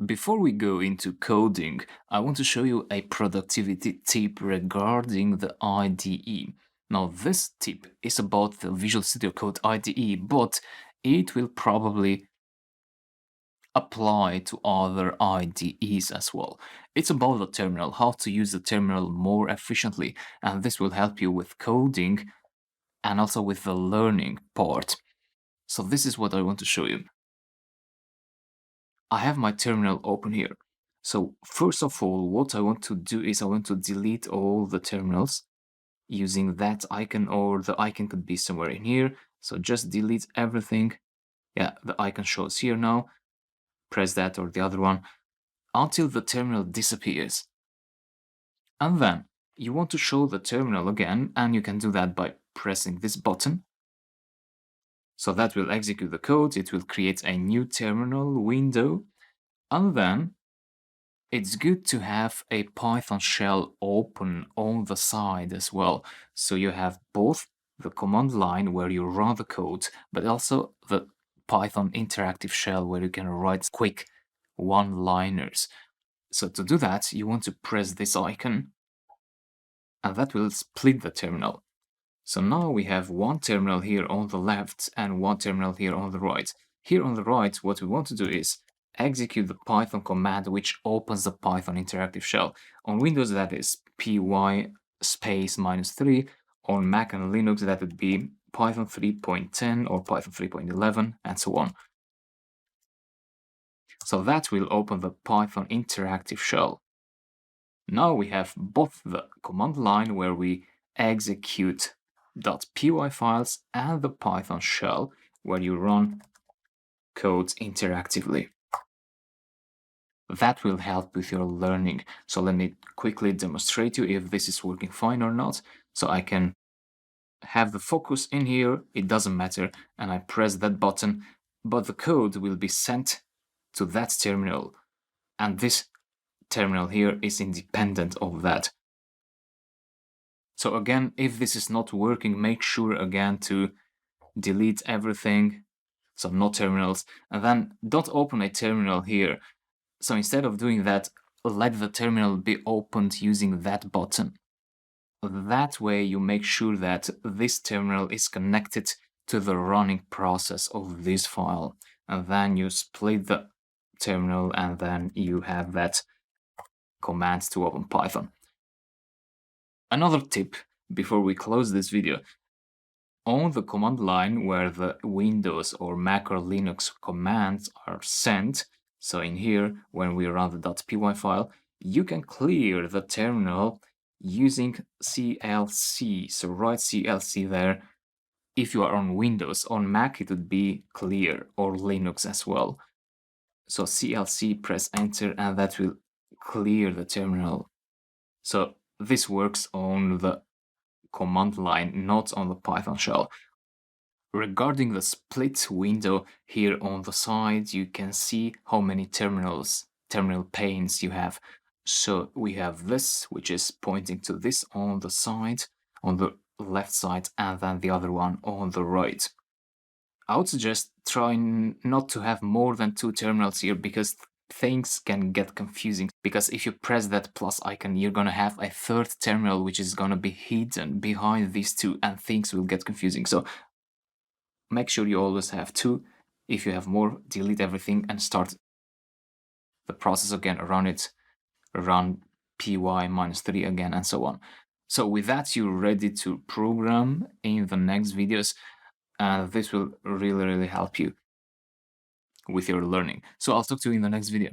Before we go into coding, I want to show you a productivity tip regarding the IDE. Now, this tip is about the Visual Studio Code IDE, but it will probably apply to other IDEs as well. It's about the terminal, how to use the terminal more efficiently, and this will help you with coding and also with the learning part. So this is what I want to show you. I have my terminal open here. So first of all, what I want to do is I want to delete all the terminals using that icon, or the icon could be somewhere in here. So just delete everything. Yeah, the icon shows here now. Press that or the other one until the terminal disappears. And then you want to show the terminal again, and you can do that by pressing this button. So that will execute the code. It will create a new terminal window. And then it's good to have a Python shell open on the side as well. So you have both the command line where you run the code, but also the Python interactive shell where you can write quick one-liners. So to do that, you want to press this icon, and that will split the terminal. So now we have one terminal here on the left and one terminal here on the right. Here on the right, what we want to do is execute the Python command which opens the Python interactive shell. On Windows, that is py space -3. On Mac and Linux, that would be Python 3.10 or Python 3.11 and so on. So that will open the Python interactive shell. Now we have both the command line where we execute .py files and the Python shell where you run codes interactively. That will help with your learning. So let me quickly demonstrate you if this is working fine or not. So I can have the focus in here, it doesn't matter, and I press that button, but the code will be sent to that terminal, and this terminal here is independent of that. So again, if this is not working, make sure again to delete everything, so no terminals, and then don't open a terminal here. So instead of doing that, let the terminal be opened using that button. That way you make sure that this terminal is connected to the running process of this file, and then you split the terminal and then you have that command to open Python. Another tip before we close this video: on the command line where the Windows or Mac or Linux commands are sent, so in here when we run the .py file, you can clear the terminal using CLC. So write CLC there. If you are on Windows, on Mac it would be clear, or Linux as well. So CLC, press enter, and that will clear the terminal. So this works on the command line, not on the Python shell. Regarding the split window here on the side, you can see how many terminal panes you have. So we have this, which is pointing to this on the side, on the left side, and then the other one on the right. I would suggest trying not to have more than 2 terminals here, because things can get confusing. Because if you press that plus icon, you're gonna have a third terminal which is gonna be hidden behind these two, and things will get confusing. So make sure you always have 2. If you have more, delete everything and start the process again, run py -3 again, and so on. So with that, you're ready to program in the next videos, and this will really help you with your learning. So I'll talk to you in the next video.